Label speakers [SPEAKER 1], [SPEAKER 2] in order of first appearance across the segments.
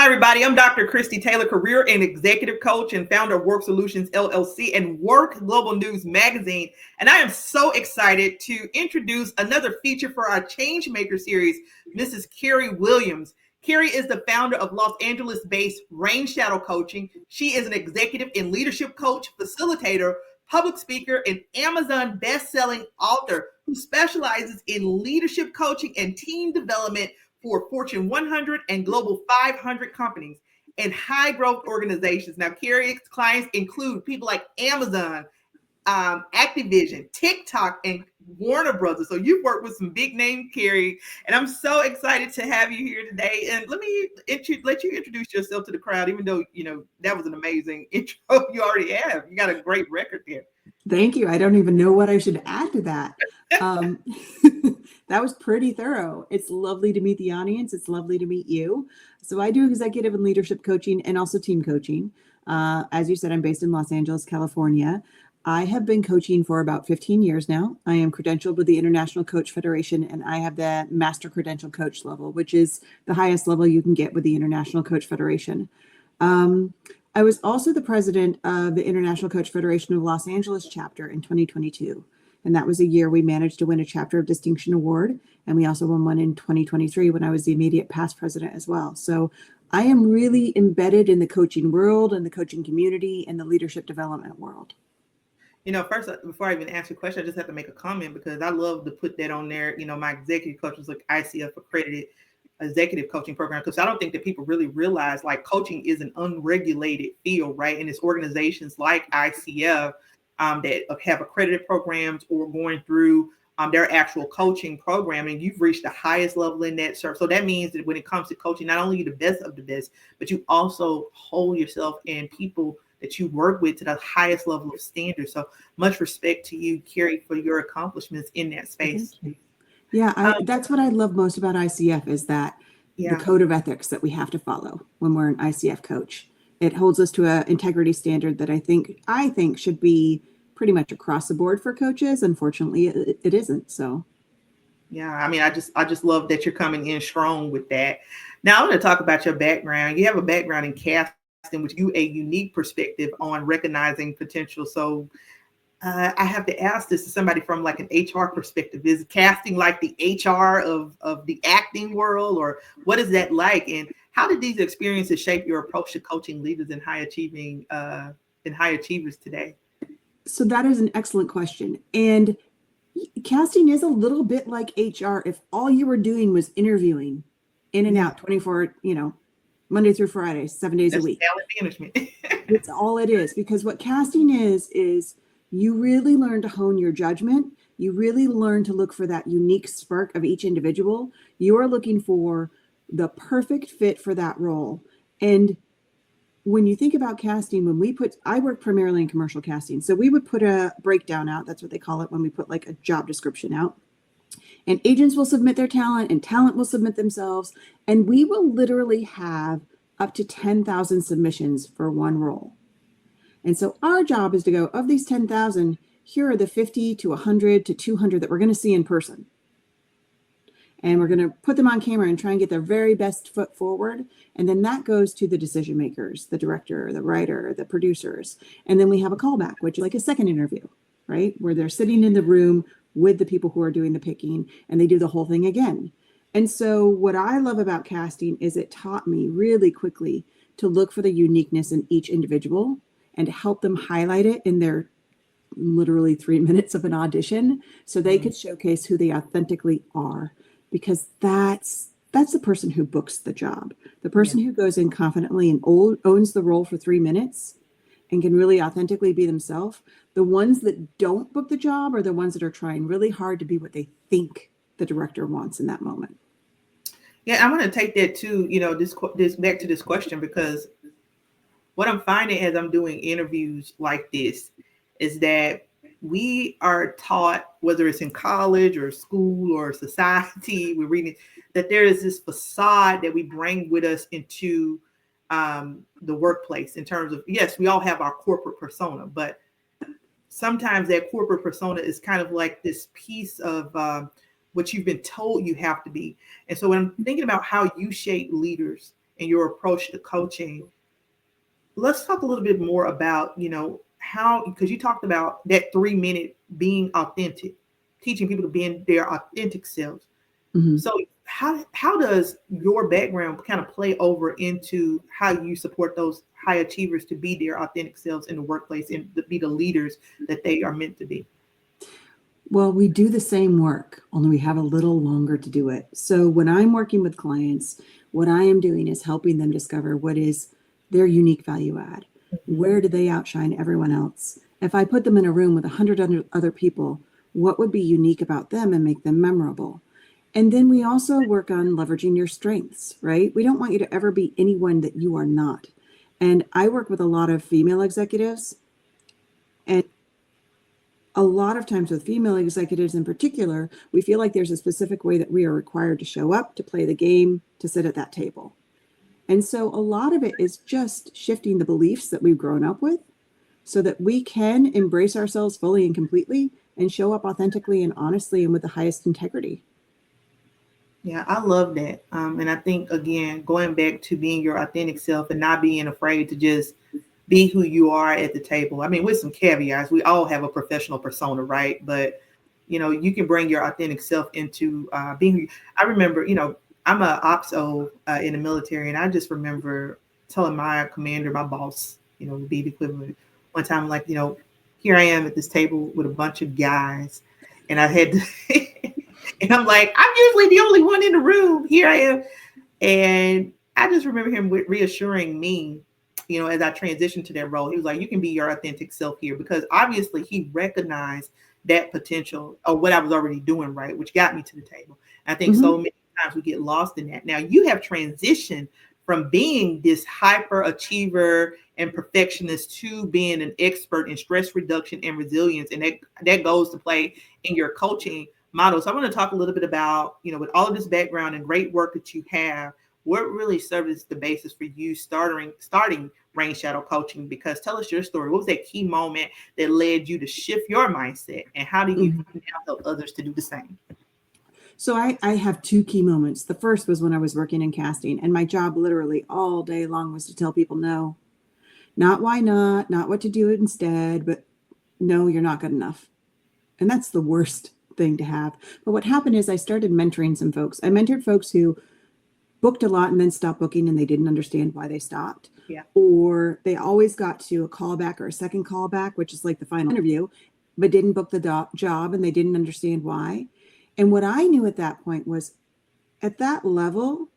[SPEAKER 1] Hi, everybody. I'm Dr. Christy Taylor, career and executive coach and founder of WORk Solutions LLC and WORk Global News Magazine. And I am so excited to introduce another feature for our Changemaker series, Mrs. Carrie Williams. Carrie is the founder of Los Angeles-based Rain Shadow Coaching. She is an executive and leadership coach, facilitator, public speaker, and Amazon best-selling author who specializes in leadership coaching and team development for Fortune 100 and Global 500 companies and high growth organizations. Now, Carrie's clients include people like Amazon, Activision, TikTok, and Warner Brothers. So you've worked with some big names, Carrie, and I'm so excited to have you here today. And let me let you introduce yourself to the crowd, even though, that was an amazing intro you already have. You got a great record there.
[SPEAKER 2] Thank you. I don't even know what I should add to that. That was pretty thorough. It's lovely to meet the audience. It's lovely to meet you. So I do executive and leadership coaching and also team coaching. As you said, I'm based in Los Angeles, California. I have been coaching for about 15 years now. I am credentialed with the International Coach Federation, and I have the Master Credential Coach level, which is the highest level you can get with the International Coach Federation. I was also the president of the International Coach Federation of Los Angeles chapter in 2022. And that was a year we managed to win a chapter of distinction award. And we also won one in 2023 when I was the immediate past president as well. So I am really embedded in the coaching world and the coaching community and the leadership development world.
[SPEAKER 1] First, before I even ask you a question, I just have to make a comment because I love to put that on there. My executive coaches like ICF accredited executive coaching program, because I don't think that people really realize like coaching is an unregulated field, right? And it's organizations like ICF that have accredited programs or going through their actual coaching program, and you've reached the highest level in that. So that means that when it comes to coaching, not only are you the best of the best, but you also hold yourself and people that you work with to the highest level of standards. So much respect to you, Carrie, for your accomplishments in that space.
[SPEAKER 2] Yeah, that's what I love most about ICF is that the code of ethics that we have to follow when we're an ICF coach. It holds us to an integrity standard that I think should be pretty much across the board for coaches. Unfortunately, it isn't. So,
[SPEAKER 1] yeah, I mean, I just love that you're coming in strong with that. Now, I want to talk about your background. You have a background in casting, which you a unique perspective on recognizing potential. So, I have to ask this to somebody from like an HR perspective. Is casting like the HR of the acting world, or what is that like? And how did these experiences shape your approach to coaching leaders and high achievers today?
[SPEAKER 2] So that is an excellent question. And casting is a little bit like HR. If all you were doing was interviewing in and out 24, Monday through Friday, 7 days a week.
[SPEAKER 1] Talent management.
[SPEAKER 2] It's all it is. Because what casting is you really learn to hone your judgment. You really learn to look for that unique spark of each individual. You are looking for the perfect fit for that role. And when you think about casting, I work primarily in commercial casting. So we would put a breakdown out. That's what they call it when we put like a job description out. And agents will submit their talent and talent will submit themselves. And we will literally have up to 10,000 submissions for one role. And so our job is to go, of these 10,000, here are the 50 to 100 to 200 that we're going to see in person. And we're going to put them on camera and try and get their very best foot forward. And then that goes to the decision makers, the director, the writer, the producers. And then we have a callback, which is like a second interview, right? Where they're sitting in the room with the people who are doing the picking and they do the whole thing again. And so what I love about casting is it taught me really quickly to look for the uniqueness in each individual and to help them highlight it in their literally 3 minutes of an audition so they could showcase who they authentically are. Because that's the person who books the job. The person who goes in confidently and owns the role for 3 minutes and can really authentically be themselves. The ones that don't book the job are the ones that are trying really hard to be what they think the director wants in that moment.
[SPEAKER 1] Yeah, I'm going to take that to, this back to this question, because what I'm finding as I'm doing interviews like this is that we are taught, whether it's in college or school or society, we're reading that there is this facade that we bring with us into the workplace in terms of, yes, we all have our corporate persona, but sometimes that corporate persona is kind of like this piece of what you've been told you have to be. And so when I'm thinking about how you shape leaders and your approach to coaching. Let's talk a little bit more about, how, because you talked about that 3 minute being authentic, teaching people to be in their authentic selves.
[SPEAKER 2] Mm-hmm.
[SPEAKER 1] So how does your background kind of play over into how you support those high achievers to be their authentic selves in the workplace and to be the leaders that they are meant to be?
[SPEAKER 2] Well, we do the same work, only we have a little longer to do it. So when I'm working with clients, what I am doing is helping them discover what is their unique value add. Where do they outshine everyone else? If I put them in a room with 100 other people, what would be unique about them and make them memorable? And then we also work on leveraging your strengths, right? We don't want you to ever be anyone that you are not. And I work with a lot of female executives, and a lot of times with female executives in particular, we feel like there's a specific way that we are required to show up, to play the game, to sit at that table. And so a lot of it is just shifting the beliefs that we've grown up with so that we can embrace ourselves fully and completely and show up authentically and honestly and with the highest integrity.
[SPEAKER 1] Yeah, I love that. And I think, again, going back to being your authentic self and not being afraid to just be who you are at the table. I mean, with some caveats, we all have a professional persona, right? But, you can bring your authentic self into being. I remember, I'm a OPSO in the military, and I just remember telling my commander, my boss, would be the equivalent one time, like, here I am at this table with a bunch of guys, and I had to, and I'm like, I'm usually the only one in the room. Here I am. And I just remember him reassuring me, as I transitioned to that role. He was like, you can be your authentic self here, because obviously he recognized that potential of what I was already doing, right, which got me to the table. I think so many times we get lost in that. Now you have transitioned from being this hyper achiever and perfectionist to being an expert in stress reduction and resilience. And that goes to play in your coaching model. So I want to talk a little bit about, with all of this background and great work that you have, what really served as the basis for you starting Rain Shadow Coaching? Because tell us your story. What was that key moment that led you to shift your mindset, and how do you now help others to do the same?
[SPEAKER 2] So I have two key moments. The first was when I was working in casting, and my job literally all day long was to tell people no, not why not what to do instead, but no, you're not good enough. And that's the worst thing to have. But what happened is I started mentoring some folks. I mentored folks who booked a lot and then stopped booking, and they didn't understand why they stopped.
[SPEAKER 1] Yeah.
[SPEAKER 2] Or they always got to a callback or a second callback, which is like the final interview, but didn't book the job, and they didn't understand why. And what I knew at that point was, at that level,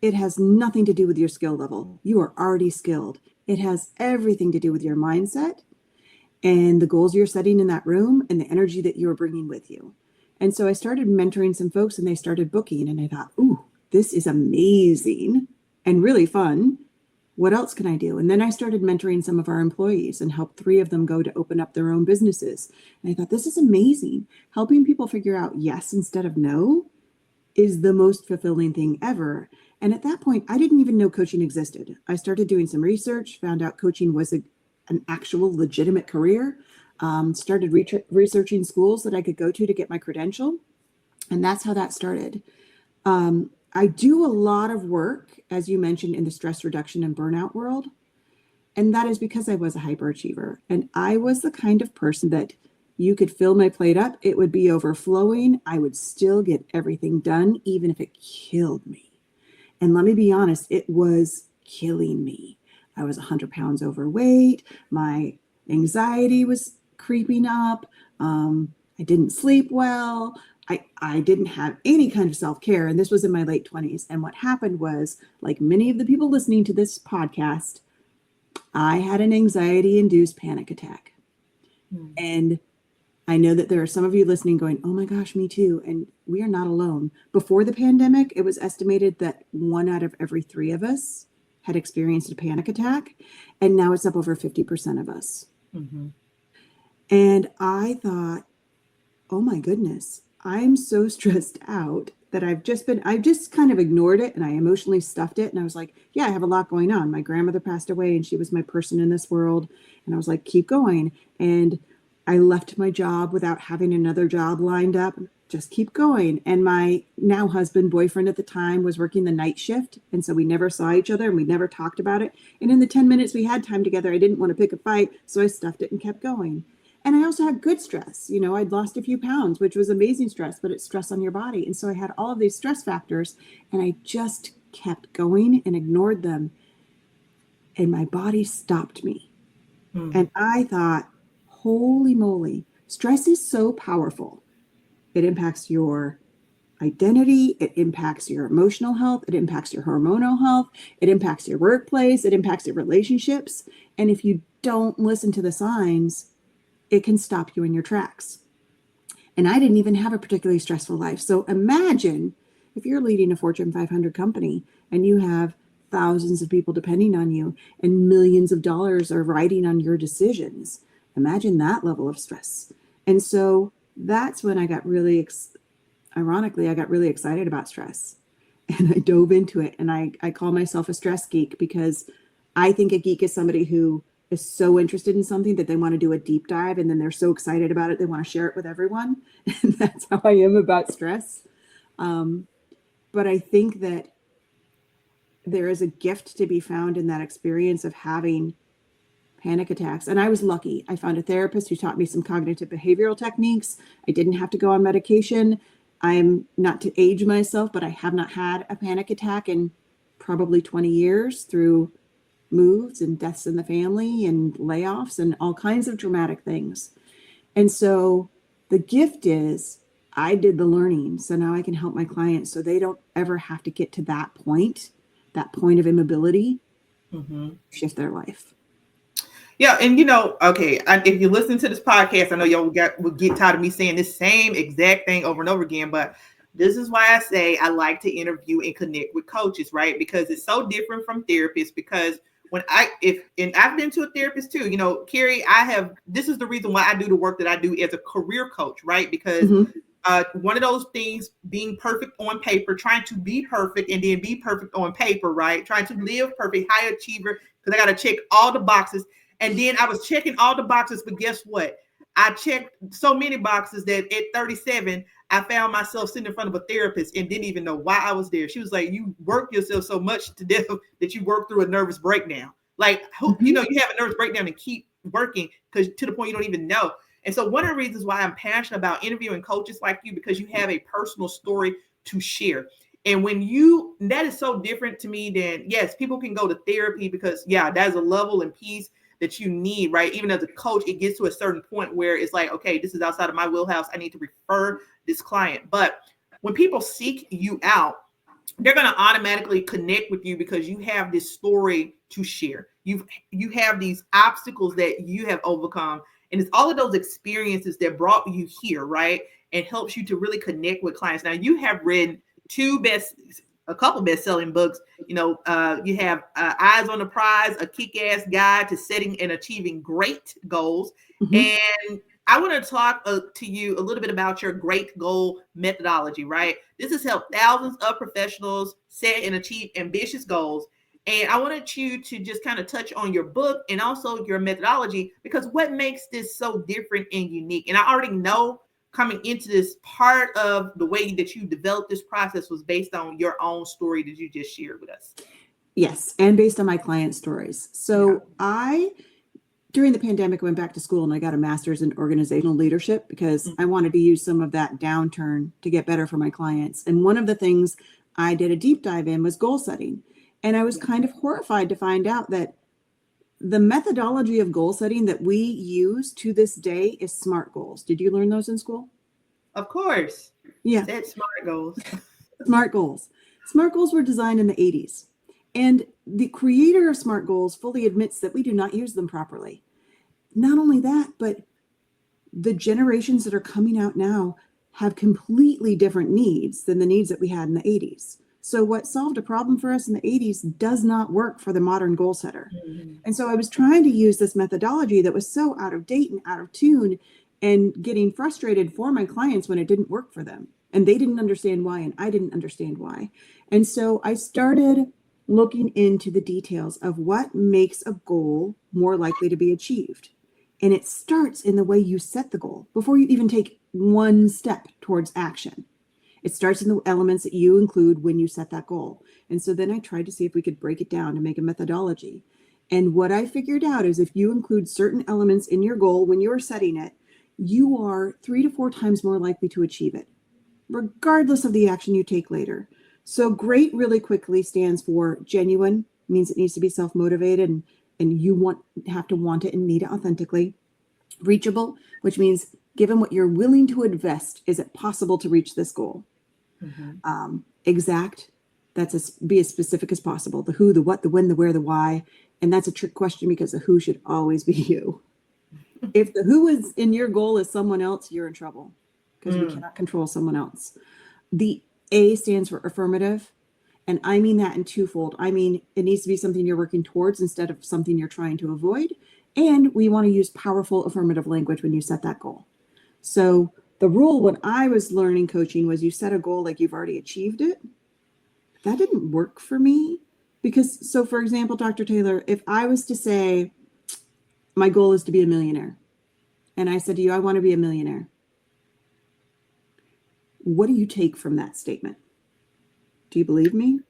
[SPEAKER 2] it has nothing to do with your skill level. You are already skilled. It has everything to do with your mindset and the goals you're setting in that room and the energy that you're bringing with you. And so I started mentoring some folks, and they started booking, and I thought, ooh, this is amazing and really fun. What else can I do? And then I started mentoring some of our employees and helped 3 of them go to open up their own businesses. And I thought, this is amazing. Helping people figure out yes instead of no is the most fulfilling thing ever. And at that point, I didn't even know coaching existed. I started doing some research, found out coaching was an actual legitimate career, started researching schools that I could go to get my credential. And that's how that started. I do a lot of work, as you mentioned, in the stress reduction and burnout world. And that is because I was a hyperachiever. And I was the kind of person that you could fill my plate up, it would be overflowing. I would still get everything done, even if it killed me. And let me be honest, it was killing me. I was 100 pounds overweight. My anxiety was creeping up. I didn't sleep well. I didn't have any kind of self-care. And this was in my late 20s. And what happened was, like many of the people listening to this podcast, I had an anxiety-induced panic attack. And I know that there are some of you listening going, oh my gosh, me too. And we are not alone. Before the pandemic, it was estimated that 1 out of every 3 of us had experienced a panic attack. And now it's up over 50% of us. And I thought, oh my goodness, I'm so stressed out that I've just kind of ignored it, and I emotionally stuffed it. And I was like, yeah, I have a lot going on. My grandmother passed away, and she was my person in this world. And I was like, keep going. And I left my job without having another job lined up, just keep going. And my now husband, boyfriend at the time, was working the night shift. And so we never saw each other and we never talked about it. And in the 10 minutes we had time together, I didn't want to pick a fight. So I stuffed it and kept going. And I also had good stress. You know, I'd lost a few pounds, which was amazing stress, but it's stress on your body. And so I had all of these stress factors and I just kept going and ignored them. And my body stopped me. And I thought, holy moly, stress is so powerful. It impacts your identity. It impacts your emotional health. It impacts your hormonal health. It impacts your workplace. It impacts your relationships. And if you don't listen to the signs, it can stop you in your tracks. And I didn't even have a particularly stressful life. So imagine if you're leading a Fortune 500 company and you have thousands of people depending on you and millions of dollars are riding on your decisions. Imagine that level of stress. And so that's when I got really, ironically, I got really excited about stress and I dove into it. And I call myself a stress geek because I think a geek is somebody who is so interested in something that they want to do a deep dive and then they're so excited about it, they want to share it with everyone. And that's how I am about stress. But I think that there is a gift to be found in that experience of having panic attacks. And I was lucky. I found a therapist who taught me some cognitive behavioral techniques. I didn't have to go on medication. I'm not to age myself, but I have not had a panic attack in probably 20 years through moves and deaths in the family and layoffs and all kinds of dramatic things. And so the gift is I did the learning. So now I can help my clients so they don't ever have to get to that point of immobility, shift their life.
[SPEAKER 1] Yeah. And, you know, okay, if you listen to this podcast, I know y'all will get tired of me saying this same exact thing over and over again, but this is why I say I like to interview and connect with coaches, right? Because it's so different from therapists. Because I've been to a therapist too, you know, Carrie, this is the reason why I do the work that I do as a career coach, right? Because one of those things, being perfect on paper, trying to be perfect and then be perfect on paper, right? Trying to live perfect, high achiever, because I got to check all the boxes. And then I was checking all the boxes, but guess what? I checked so many boxes that at 37, I found myself sitting in front of a therapist and didn't even know why I was there. She was like, you work yourself so much to death that you work through a nervous breakdown. Like, you know, you have a nervous breakdown and keep working because to the point you don't even know. And so one of the reasons why I'm passionate about interviewing coaches like you, because you have a personal story to share. And that is so different to me than, yes, people can go to therapy because, yeah, that's a level and piece that you need, right? Even as a coach, it gets to a certain point where it's like, okay, this is outside of my wheelhouse. I need to refer this client. But when people seek you out, they're going to automatically connect with you because you have this story to share. You have these obstacles that you have overcome. And it's all of those experiences that brought you here, right? And helps you to really connect with clients. Now, you have written a couple best-selling books. You know, you have Eyes on the Prize, a kick-ass guide to setting and achieving great goals. And I want to talk to you a little bit about your great goal methodology, right? This has helped thousands of professionals set and achieve ambitious goals. And I wanted you to just kind of touch on your book and also your methodology, because what makes this so different and unique? And I already know coming into this, part of the way that you developed this process was based on your own story that you just shared with us.
[SPEAKER 2] Yes, and based on my client stories. So during the pandemic, I went back to school and I got a master's in organizational leadership because I wanted to use some of that downturn to get better for my clients. And one of the things I did a deep dive in was goal setting. And I was kind of horrified to find out that the methodology of goal setting that we use to this day is SMART goals. Did you learn those in school?
[SPEAKER 1] Of course.
[SPEAKER 2] Yeah.
[SPEAKER 1] That's SMART goals.
[SPEAKER 2] SMART goals. SMART goals were designed in the 80s. And the creator of SMART goals fully admits that we do not use them properly. Not only that, but the generations that are coming out now have completely different needs than the needs that we had in the 80s. So what solved a problem for us in the 80s does not work for the modern goal setter. And so I was trying to use this methodology that was so out of date and out of tune and getting frustrated for my clients when it didn't work for them. And they didn't understand why, and I didn't understand why. And so I started looking into the details of what makes a goal more likely to be achieved. And it starts in the way you set the goal before you even take one step towards action. It starts in the elements that you include when you set that goal. And so then I tried to see if we could break it down to make a methodology. And what I figured out is if you include certain elements in your goal when you're setting it, you are 3 to 4 times more likely to achieve it, regardless of the action you take later. So GREAT really quickly stands for genuine, means it needs to be self-motivated and you have to want it and need it authentically. Reachable, which means given what you're willing to invest, is it possible to reach this goal? Mm-hmm. Exact, be as specific as possible. The who, the what, the when, the where, the why. And that's a trick question because the who should always be you. If the who is in your goal is someone else, you're in trouble because we cannot control someone else. The A stands for affirmative. And I mean that in twofold. I mean, it needs to be something you're working towards instead of something you're trying to avoid. And we want to use powerful affirmative language when you set that goal. So the rule when I was learning coaching was you set a goal like you've already achieved it. That didn't work for me because, so for example, Dr. Taylor, if I was to say, my goal is to be a millionaire, and I said to you, I want to be a millionaire. What do you take from that statement? Do you believe me?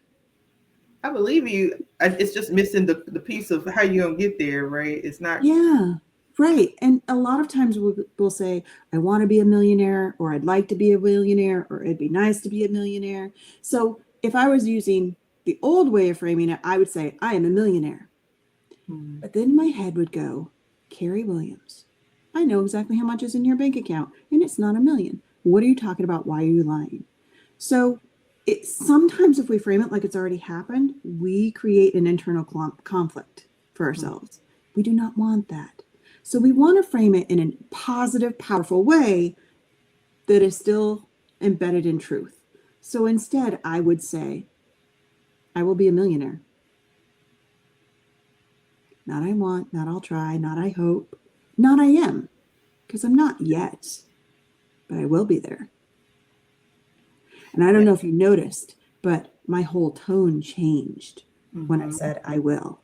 [SPEAKER 1] I believe you. It's just missing the piece of how you're going to get there, right? It's not.
[SPEAKER 2] Yeah, right. And a lot of times we'll say, I want to be a millionaire, or I'd like to be a millionaire, or it'd be nice to be a millionaire. So if I was using the old way of framing it, I would say, I am a millionaire. But then my head would go, Carrie Williams, I know exactly how much is in your bank account, and it's not $1 million. What are you talking about? Why are you lying? So sometimes if we frame it like it's already happened, we create an internal conflict for ourselves. We do not want that. So we want to frame it in a positive, powerful way that is still embedded in truth. So instead, I would say, I will be a millionaire. Not I want, not I'll try, not I hope, not I am, because I'm not yet, but I will be there. And I don't know if you noticed, but my whole tone changed when I said I will.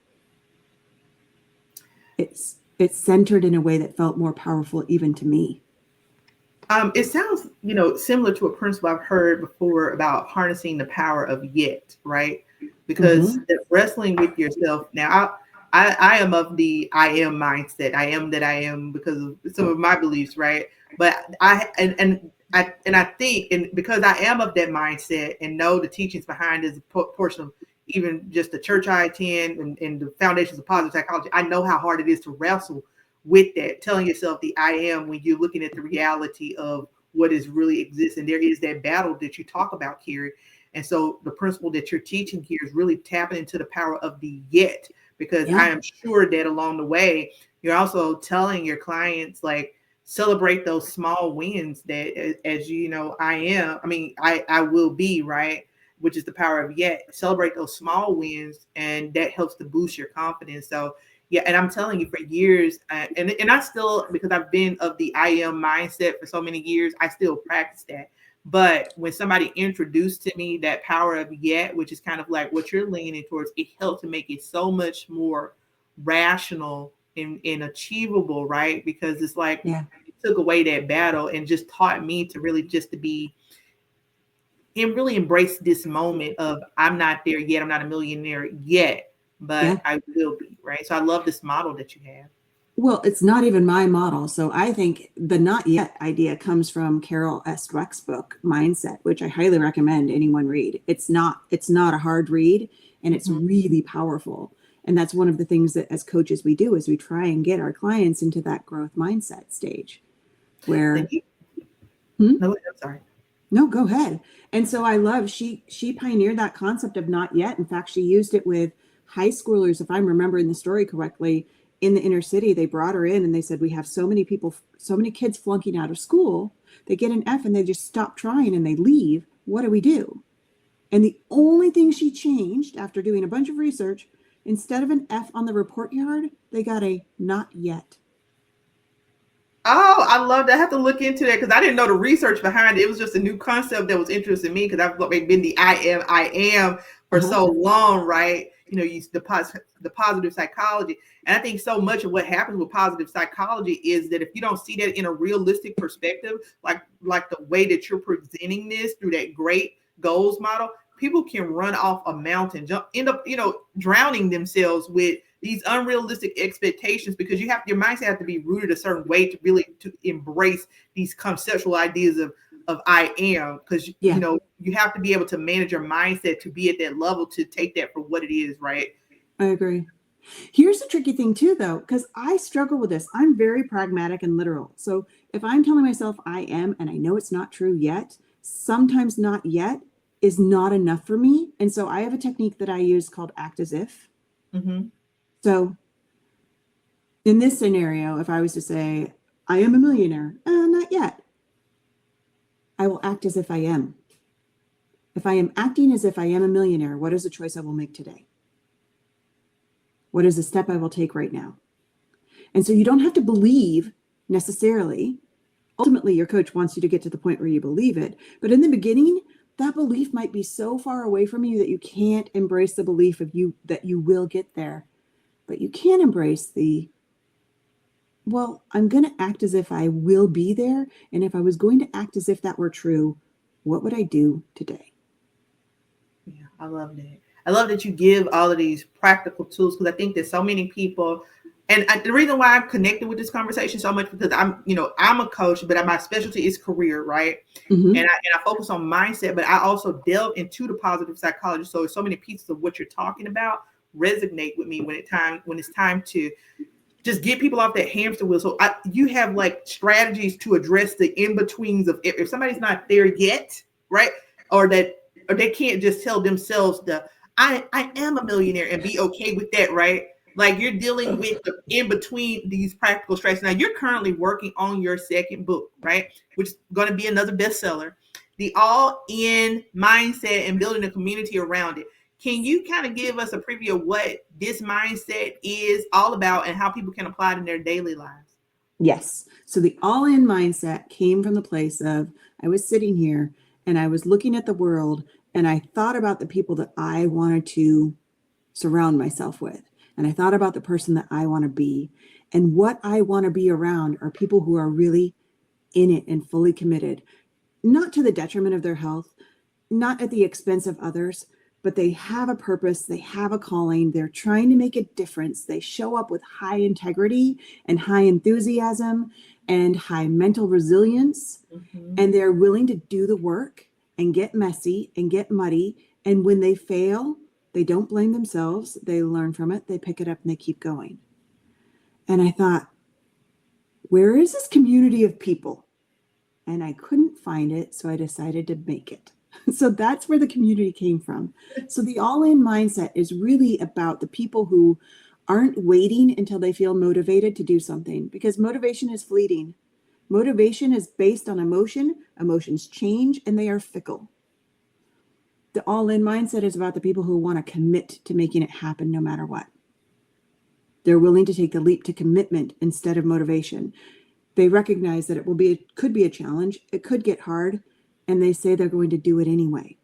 [SPEAKER 2] It's centered in a way that felt more powerful even to me.
[SPEAKER 1] It sounds, similar to a principle I've heard before about harnessing the power of yet, right? Because wrestling with yourself. Now, I am of the I am mindset. I am that I am because of some of my beliefs, right? But I think, and because I am of that mindset and know the teachings behind is a portion of even just the church I attend and the foundations of positive psychology, I know how hard it is to wrestle with that, telling yourself the I am when you're looking at the reality of what is really existing. There is that battle that you talk about, Carrie. And so the principle that you're teaching here is really tapping into the power of the yet, because I am sure that along the way, you're also telling your clients, like, celebrate those small wins that, as you know, I will be, right? Which is the power of yet. Celebrate those small wins, and that helps to boost your confidence. So yeah, and I'm telling you, for years, and I still, because I've been of the I am mindset for so many years, I still practice that. But when somebody introduced to me that power of yet, which is kind of like what you're leaning towards, it helped to make it so much more rational and achievable, right? Because it's like, it took away that battle and just taught me to really just to be and really embrace this moment of I'm not there yet. I'm not a millionaire yet, but I will be, right? So I love this model that you have.
[SPEAKER 2] Well, it's not even my model. So I think the not yet idea comes from Carol S. Dweck's book, Mindset, which I highly recommend anyone read. It's not a hard read, and it's really powerful. And that's one of the things that as coaches we do is we try and get our clients into that growth mindset stage where
[SPEAKER 1] No, I'm sorry.
[SPEAKER 2] No, go ahead. And so I love, she pioneered that concept of not yet. In fact, she used it with high schoolers, if I'm remembering the story correctly, in the inner city. They brought her in and they said, we have so many kids flunking out of school. They get an F and they just stop trying and they leave. What do we do? And the only thing she changed after doing a bunch of research, instead of an F on the report card, they got a not yet.
[SPEAKER 1] Oh, I love that. I have to look into that because I didn't know the research behind it. It was just a new concept that was interesting to me because I've been the I am for so long, right? use the positive psychology. And I think so much of what happens with positive psychology is that if you don't see that in a realistic perspective, like the way that you're presenting this through that great goals model, people can run off a mountain, end up, drowning themselves with these unrealistic expectations, because your mindset has to be rooted a certain way to really to embrace these conceptual ideas of I am, because you have to be able to manage your mindset to be at that level to take that for what it is, right?
[SPEAKER 2] I agree. Here's the tricky thing too, though, because I struggle with this. I'm very pragmatic and literal. So if I'm telling myself I am, and I know it's not true yet, sometimes not yet is not enough for me. And so I have a technique that I use called act as if.
[SPEAKER 1] Mm-hmm.
[SPEAKER 2] So in this scenario, if I was to say, I am a millionaire, not yet, I will act as if I am. If I am acting as if I am a millionaire, what is the choice I will make today? What is the step I will take right now? And so you don't have to believe necessarily. Ultimately, your coach wants you to get to the point where you believe it. But in the beginning, that belief might be so far away from you that you can't embrace the belief of you that you will get there. But you can embrace I'm going to act as if I will be there. And if I was going to act as if that were true, what would I do today?
[SPEAKER 1] Yeah, I love that. I love that you give all of these practical tools, because I think that so many people, and the reason why I'm connected with this conversation so much, because I'm a coach, but my specialty is career, right?
[SPEAKER 2] Mm-hmm.
[SPEAKER 1] And I focus on mindset, but I also delve into the positive psychology. So many pieces of what you're talking about resonate with me when it's time to just get people off that hamster wheel. So you have like strategies to address the in-betweens of if somebody's not there yet, right? Or they can't just tell themselves I am a millionaire and be okay with that, right? Like you're dealing with the in between these practical strategies. Now you're currently working on your second book, right? Which is going to be another bestseller, the all in mindset and building a community around it. Can you kind of give us a preview of what this mindset is all about and how people can apply it in their daily lives?
[SPEAKER 2] Yes. So the all-in mindset came from the place of I was sitting here and I was looking at the world and I thought about the people that I wanted to surround myself with. And I thought about the person that I want to be. And what I want to be around are people who are really in it and fully committed, not to the detriment of their health, not at the expense of others, but they have a purpose, they have a calling, they're trying to make a difference. They show up with high integrity and high enthusiasm and high mental resilience, and they're willing to do the work and get messy and get muddy. And when they fail, they don't blame themselves. They learn from it, they pick it up, and they keep going. And I thought, where is this community of people? And I couldn't find it, so I decided to make it. So that's where the community came from. So the all-in mindset is really about the people who aren't waiting until they feel motivated to do something, because motivation is fleeting. Motivation is based on emotion. Emotions change and they are fickle. The all-in mindset is about the people who want to commit to making it happen no matter what. They're willing to take the leap to commitment instead of motivation. They recognize that it could be a challenge, it could get hard, and they say they're going to do it anyway.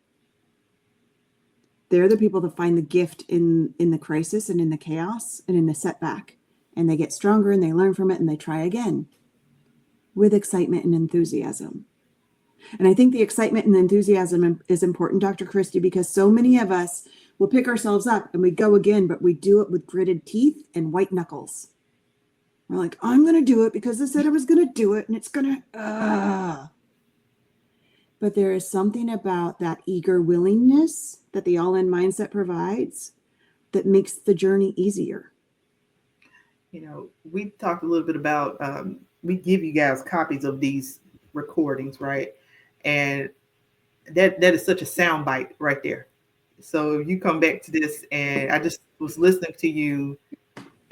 [SPEAKER 2] They're the people that find the gift in the crisis and in the chaos and in the setback, and they get stronger and they learn from it and they try again with excitement and enthusiasm. And I think the excitement and enthusiasm is important, Dr. Christie, because so many of us will pick ourselves up and we go again, but we do it with gritted teeth and white knuckles. We're like, I'm going to do it because I said I was going to do it, and it's going to, But there is something about that eager willingness that the all-in mindset provides that makes the journey easier.
[SPEAKER 1] We talked a little bit about, we give you guys copies of these recordings, right? And that is such a soundbite right there. So you come back to this, and I just was listening to you,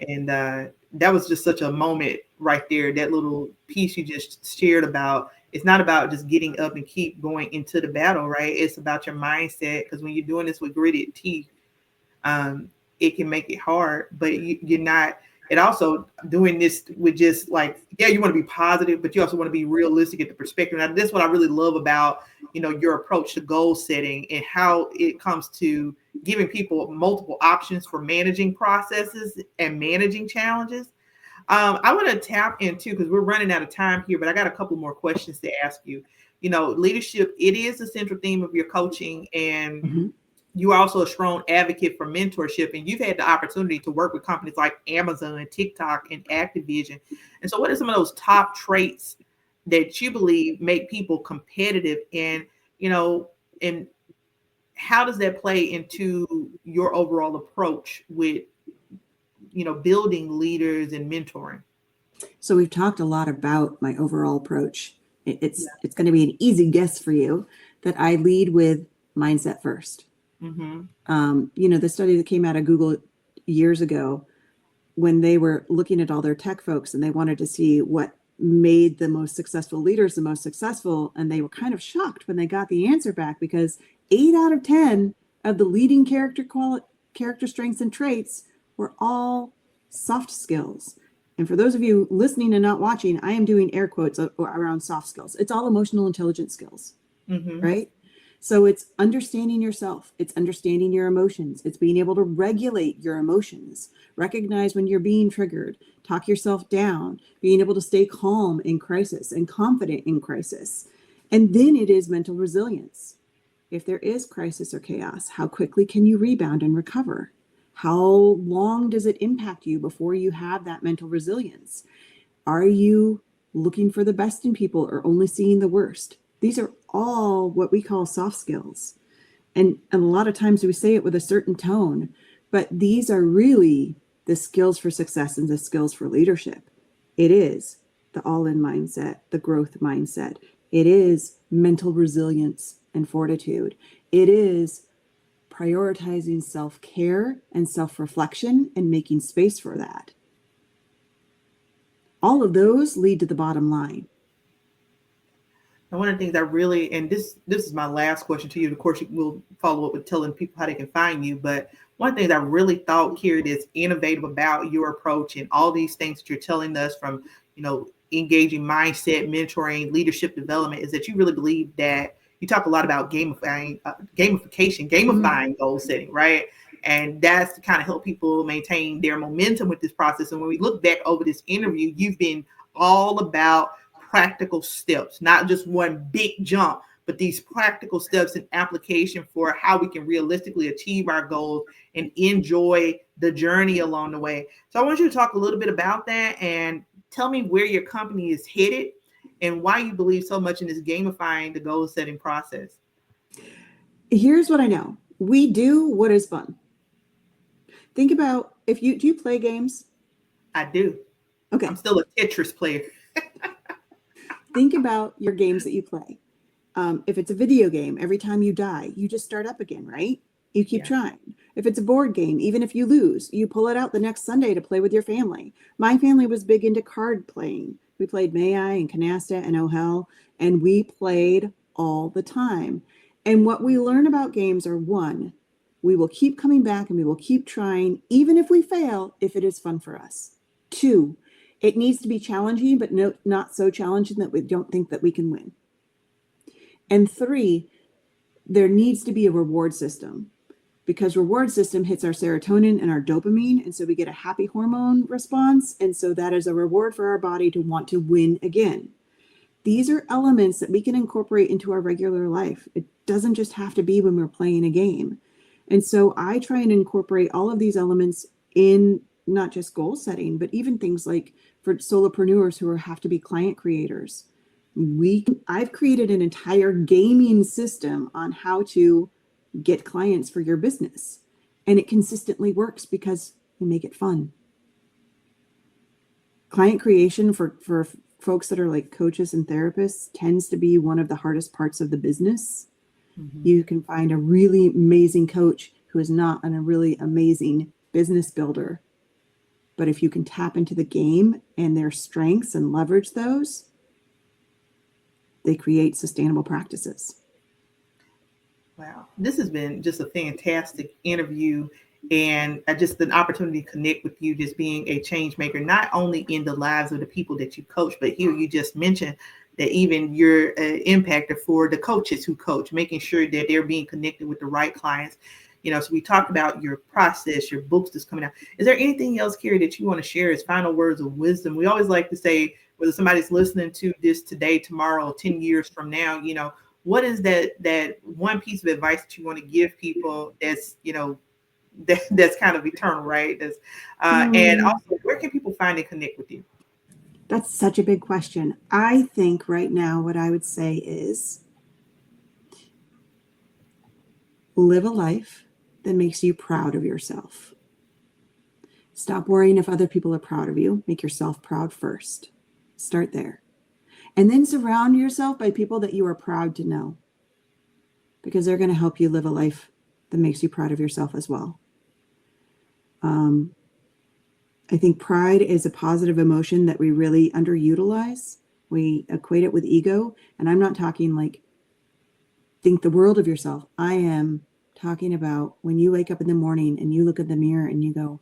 [SPEAKER 1] and that was just such a moment right there. That little piece you just shared about, it's not about just getting up and keep going into the battle, right? It's about your mindset, because when you're doing this with gritted teeth, it can make it hard, but you're not. And also doing this with just like, you want to be positive, but you also want to be realistic at the perspective. And that's what I really love about, your approach to goal setting and how it comes to, giving people multiple options for managing processes and managing challenges. I want to tap into, because we're running out of time here, but I got a couple more questions to ask you. You know, leadership, it is a central theme of your coaching, and
[SPEAKER 2] Mhm.
[SPEAKER 1] you are also a strong advocate for mentorship, and you've had the opportunity to work with companies like Amazon, TikTok, and Activision. And so what are some of those top traits that you believe make people competitive, and, you know, and how does that play into your overall approach with, you know, building leaders and mentoring?
[SPEAKER 2] So we've talked a lot about my overall approach. It's going to be an easy guess for you that I lead with mindset first.
[SPEAKER 1] Mm-hmm.
[SPEAKER 2] The study that came out of Google years ago, when they were looking at all their tech folks and they wanted to see what made the most successful leaders the most successful, and they were kind of shocked when they got the answer back, because 8 out of 10 of the leading character strengths and traits were all soft skills. And for those of you listening and not watching, I am doing air quotes around soft skills. It's all emotional intelligence skills,
[SPEAKER 1] Mm-hmm.
[SPEAKER 2] right? So it's understanding yourself. It's understanding your emotions. It's being able to regulate your emotions, recognize when you're being triggered, talk yourself down, being able to stay calm in crisis and confident in crisis. And then it is mental resilience. If there is crisis or chaos, how quickly can you rebound and recover? How long does it impact you before you have that mental resilience? Are you looking for the best in people or only seeing the worst? These are all what we call soft skills. And a lot of times we say it with a certain tone, but these are really the skills for success and the skills for leadership. It is the all-in mindset, the growth mindset. It is mental resilience and fortitude. It is prioritizing self-care and self-reflection and making space for that. All of those lead to the bottom line.
[SPEAKER 1] And one of the things I really, and this is my last question to you. Of course, we'll follow up with telling people how they can find you. But one of the things I really thought, Carrie, that's innovative about your approach and all these things that you're telling us, from, you know, engaging mindset, mentoring, leadership development, is that you really believe that you talk a lot about gamifying goal setting, right? And that's to kind of help people maintain their momentum with this process. And when we look back over this interview, you've been all about practical steps, not just one big jump, but these practical steps and application for how we can realistically achieve our goals and enjoy the journey along the way. So I want you to talk a little bit about that and tell me where your company is headed and why you believe so much in this gamifying the goal setting process.
[SPEAKER 2] Here's what I know. We do what is fun. Think about, do you play games?
[SPEAKER 1] I do.
[SPEAKER 2] Okay.
[SPEAKER 1] I'm still a Tetris player.
[SPEAKER 2] Think about your games that you play. If it's a video game, every time you die, you just start up again, right? You keep trying. If it's a board game, even if you lose, you pull it out the next Sunday to play with your family. My family was big into card playing. We played May I and Canasta and Oh Hell, and we played all the time. And what we learn about games are, one, we will keep coming back and we will keep trying, even if we fail, if it is fun for us. Two, it needs to be challenging, but not so challenging that we don't think that we can win. And three, there needs to be a reward system, because reward system hits our serotonin and our dopamine. And so we get a happy hormone response. And so that is a reward for our body to want to win again. These are elements that we can incorporate into our regular life. It doesn't just have to be when we're playing a game. And so I try and incorporate all of these elements in not just goal setting, but even things like for solopreneurs who have to be client creators. I've created an entire gaming system on how to get clients for your business. And it consistently works because we make it fun. Client creation for folks that are like coaches and therapists tends to be one of the hardest parts of the business. Mm-hmm. You can find a really amazing coach who is not a really amazing business builder. But if you can tap into the game and their strengths and leverage those, they create sustainable practices.
[SPEAKER 1] Wow. This has been just a fantastic interview, and just an opportunity to connect with you, just being a change maker, not only in the lives of the people that you coach, but here you just mentioned that even you're an impactor for the coaches who coach, making sure that they're being connected with the right clients. So we talked about your process, your books that's coming out. Is there anything else, Carrie, that you want to share as final words of wisdom? We always like to say, whether somebody's listening to this today, tomorrow, 10 years from now, what is that one piece of advice that you want to give people that's, that's kind of eternal, right? And also, where can people find and connect with you?
[SPEAKER 2] That's such a big question. I think right now what I would say is live a life that makes you proud of yourself. Stop worrying if other people are proud of you. Make yourself proud first. Start there. And then surround yourself by people that you are proud to know, because they're going to help you live a life that makes you proud of yourself as well. I think pride is a positive emotion that we really underutilize. We equate it with ego. And I'm not talking like think the world of yourself. I am talking about when you wake up in the morning and you look at the mirror and you go,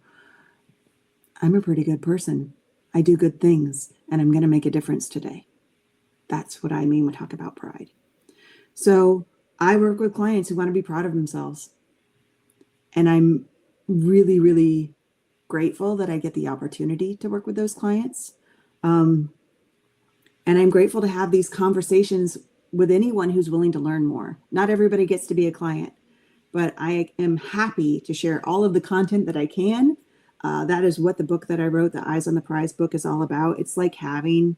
[SPEAKER 2] I'm a pretty good person. I do good things and I'm going to make a difference today. That's what I mean when we talk about pride. So I work with clients who want to be proud of themselves. And I'm really, really grateful that I get the opportunity to work with those clients. And I'm grateful to have these conversations with anyone who's willing to learn more. Not everybody gets to be a client, but I am happy to share all of the content that I can. That is what the book that I wrote, the Eyes on the Prize book, is all about. It's like having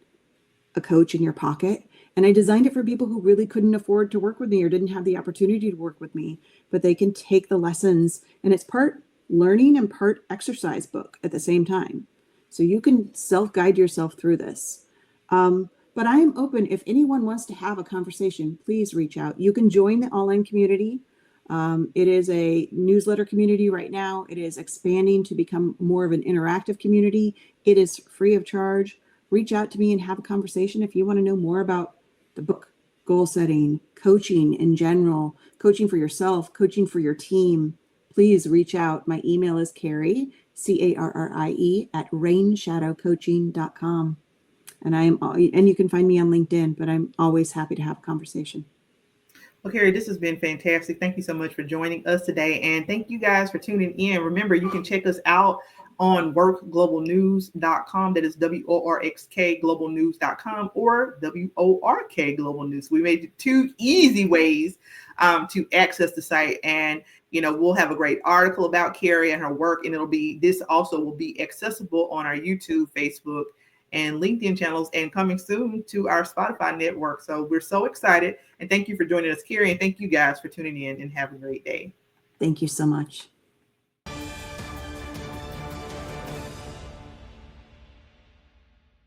[SPEAKER 2] a coach in your pocket. And I designed it for people who really couldn't afford to work with me or didn't have the opportunity to work with me, but they can take the lessons, and it's part learning and part exercise book at the same time. So you can self-guide yourself through this. But I am open. If anyone wants to have a conversation, please reach out. You can join the online community. It is a newsletter community right now. It is expanding to become more of an interactive community. It is free of charge. Reach out to me and have a conversation if you want to know more about the book, goal setting, coaching in general, coaching for yourself, coaching for your team. Please reach out. My email is Carrie, Carrie, at rainshadowcoaching.com. And you can find me on LinkedIn, but I'm always happy to have a conversation.
[SPEAKER 1] Well, Carrie, this has been fantastic. Thank you so much for joining us today. And thank you guys for tuning in. Remember, you can check us out on WORxGlobalNews.com. That is WORxK globalnews.com or WORK Global News. We made it 2 easy ways to access the site. And, we'll have a great article about Carrie and her work. And this also will be accessible on our YouTube, Facebook, and LinkedIn channels, and coming soon to our Spotify network. So we're so excited. And thank you for joining us, Carrie. And thank you guys for tuning in, and have a great day.
[SPEAKER 2] Thank you so much.